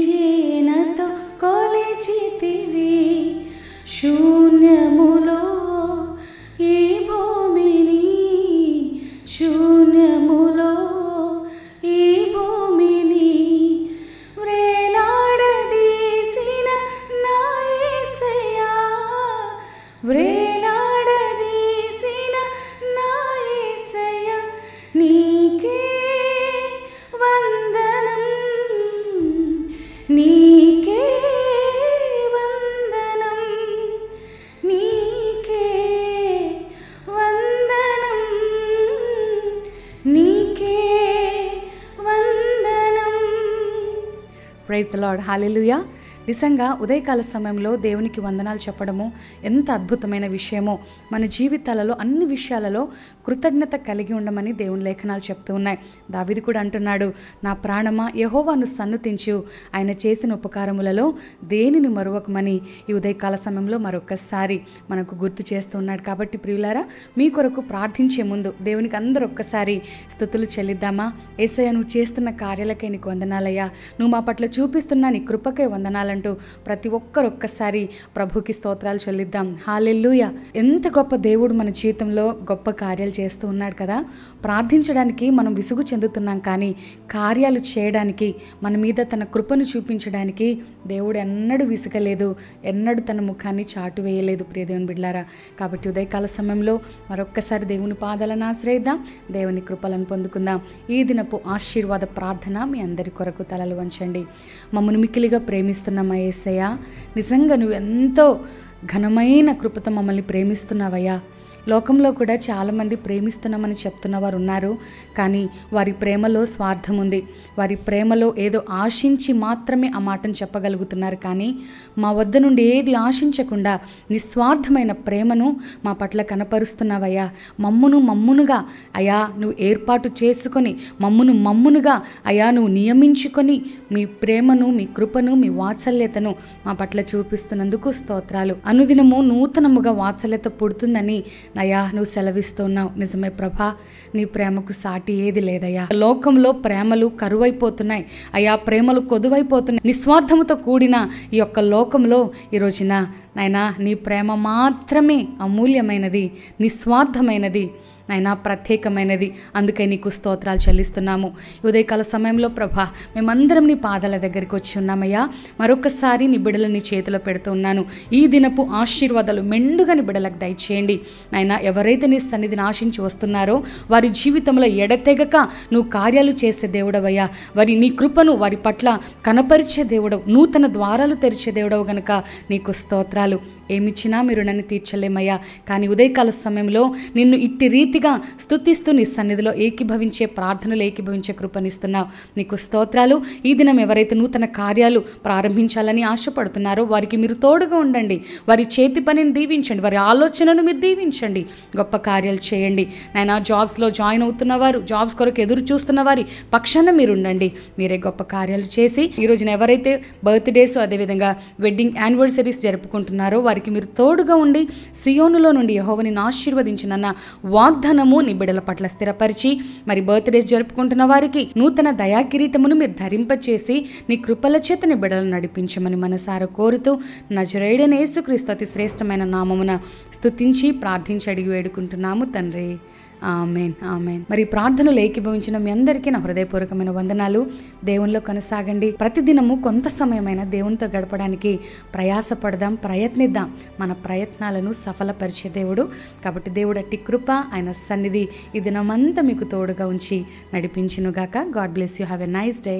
జేనతో కొలిచితివి శూన్యములో ఈ భూమిని శూన్యములో ఈ భూమిని వ్రేలాడదీసిన నా యేసయ్యా వ్రేలాడదీసిన నా యేసయ్యా నీకే వందనం నీకే వందనం నీకే వందనం నీకే వందనం. Praise the Lord. హల్లెలూయా. నిజంగా ఉదయకాల సమయంలో దేవునికి వందనాలు చెప్పడము ఎంత అద్భుతమైన విషయమో. మన జీవితాలలో అన్ని విషయాలలో కృతజ్ఞత కలిగి ఉండమని దేవుని లేఖనాలు చెప్తూ ఉన్నాయి. దావీదు కూడా అంటున్నాడు, నా ప్రాణమా యెహోవాను సన్నుతించు, ఆయన చేసిన ఉపకారములలో దేనిని మరువకమని ఈ ఉదయకాల సమయంలో మరొక్కసారి మనకు గుర్తు చేస్తూ ఉన్నాడు. కాబట్టి ప్రియులారా, మీ కొరకు ప్రార్థించే ముందు దేవునికి అందరూ ఒక్కసారి స్తుతులు చెల్లిద్దామా? యేసయ్య, నువ్వు చేస్తున్న కార్యాలకై నీకు వందనాలయ్యా, నువ్వు మా పట్ల చూపిస్తున్న నీ కృపకై వందనాలంటూ ప్రతి ఒక్కరు ఒక్కసారి ప్రభుకి స్తోత్రాలు చెల్లిద్దాం. హల్లెలూయా. ఎంత గొప్ప దేవుడు మన జీవితంలో గొప్ప కార్యాలు చేస్తూ ఉన్నాడు కదా. ప్రార్థించడానికి మనం విసుగు చెందుతున్నాం, కానీ కార్యాలు చేయడానికి మన మీద తన కృపను చూపించడానికి దేవుడు ఎన్నడూ విసుగలేదు, ఎన్నడూ తన ముఖాన్ని చాటు వేయలేదు. ప్రియ దేవుని బిడ్డలారా, కాబట్టి ఉదయకాల సమయంలో మరొక్కసారి దేవుని పాదాలను ఆశ్రయిద్దాం, దేవుని కృపలను పొందుకుందాం. ఈ దినపు ఆశీర్వాద ప్రార్థన మీ అందరి కొరకు తలలు వంచండి. మమ్మల్ని మిక్కిలిగా ప్రేమిస్తున్న మా యేసయ్య, నిజంగా నువ్వు ఎంతో ఘనమైన కృపతో మమ్మల్ని ప్రేమిస్తున్నావయ్యా. లోకంలో కూడా చాలామంది ప్రేమిస్తున్నామని చెప్తున్నవారు ఉన్నారు, కానీ వారి ప్రేమలో స్వార్థం ఉంది. వారి ప్రేమలో ఏదో ఆశించి మాత్రమే ఆ మాటను చెప్పగలుగుతున్నారు. కానీ మా వద్ద నుండి ఏది ఆశించకుండా నిస్వార్థమైన ప్రేమను మా పట్ల కనపరుస్తున్నావయ్యా. మమ్మునుగా అయా నువ్వు ఏర్పాటు చేసుకొని, మమ్మునుగా అయా నువ్వు నియమించుకొని మీ ప్రేమను, మీ కృపను, మీ వాత్సల్యతను మా పట్ల చూపిస్తున్నందుకు స్తోత్రాలు. అనుదినము నూతనముగా వాత్సల్యత పుడుతుందని అయ్యా నువ్వు సెలవిస్తున్నావు. నిజమే ప్రభా, నీ ప్రేమకు సాటి ఏది లేదయ్యా. లోకంలో ప్రేమలు కరువైపోతున్నాయి అయ్యా, ప్రేమలు కొదువైపోతున్నాయి. నిస్వార్థముతో కూడిన ఈ యొక్క లోకంలో ఈ రోజున నాయనా నీ ప్రేమ మాత్రమే అమూల్యమైనది, నిస్వార్థమైనది, నాయనా ప్రత్యేకమైనది. అందుకే నీకు స్తోత్రాలు చెల్లిస్తున్నాము. ఉదయకాల సమయంలో ప్రభా, మేమందరం నీ పాదాల దగ్గరికి వచ్చి ఉన్నామయ్యా. మరొకసారి నీ బిడ్డలు నీ చేతిలో పెడుతూ ఉన్నాను. ఈ దినపు ఆశీర్వాదాలు మెండుగా నీ బిడ్డలకు దయచేయండి నాయనా. ఎవరైతే నీ సన్నిధిని ఆశించి వస్తున్నారో వారి జీవితంలో ఎడతెగక నువ్వు కార్యాలు చేసే దేవుడవయ్యా. వారి నీ కృపను వారి పట్ల కనపరిచే దేవుడవు, నూతన ద్వారాలు తెరిచే దేవుడవు గనుక నీకు స్తోత్రాలు. ఏమిచ్చినా మీరు నన్ను తీర్చలేమయ్యా, కానీ ఉదయకాల సమయంలో నిన్ను ఇట్టి రీతిగా స్తుతిస్తూ నీ సన్నిధిలో ఏకీభవించే ప్రార్థనలు ఏకీభవించే కృపనిస్తున్నావు. నీకు స్తోత్రాలు. ఈ దినం ఎవరైతే నూతన కార్యాలు ప్రారంభించాలని ఆశపడుతున్నారో వారికి మీరు తోడుగా ఉండండి. వారి చేతి పనిని దీవించండి, వారి ఆలోచనను మీరు దీవించండి, గొప్ప కార్యాలు చేయండి నాయనా. జాబ్స్లో జాయిన్ అవుతున్నవారు, జాబ్స్ కొరకు ఎదురు చూస్తున్న వారి పక్షాన మీరు ఉండండి. మీరే గొప్ప కార్యాలు చేసి ఈ రోజున ఎవరైతే బర్త్డేస్ అదేవిధంగా వెడ్డింగ్ యానివర్సరీస్ జరుపుకుంటున్నారో వారికి మీరు తోడుగా ఉండి సియోనులో నుండి యెహోవాని ఆశీర్వదించినన్న వాగ్దానము నీ బిడ్డల పట్ల స్థిరపరిచి, మరి బర్త్డేస్ జరుపుకుంటున్న వారికి నూతన దయాకిరీటమును మీరు ధరింపచేసి నీ కృపల చేత నీ బిడ్డలను నడిపించమని మనసారా కోరుతూ నజరేయుడైన యేసుక్రీస్తు అతి శ్రేష్టమైన నామమున స్తుతించి ప్రార్థించి అడిగి వేడుకుంటున్నాము తండ్రి. Amen, amen. మరి ప్రార్థనలు ఏకీభవించిన మీ అందరికీ నా హృదయపూర్వకమైన వందనాలు. దేవునిలో కొనసాగండి. ప్రతిదినము కొంత సమయమైన దేవునితో గడపడానికి ప్రయాసపడదాం, ప్రయత్నిద్దాం. మన ప్రయత్నాలను సఫలపరిచే దేవుడు కాబట్టి దేవుడు అట్టి కృప, ఆయన సన్నిధి ఈ దినమంతా మీకు తోడుగా ఉంచి నడిపించునుగాక. God bless you. Have a nice day.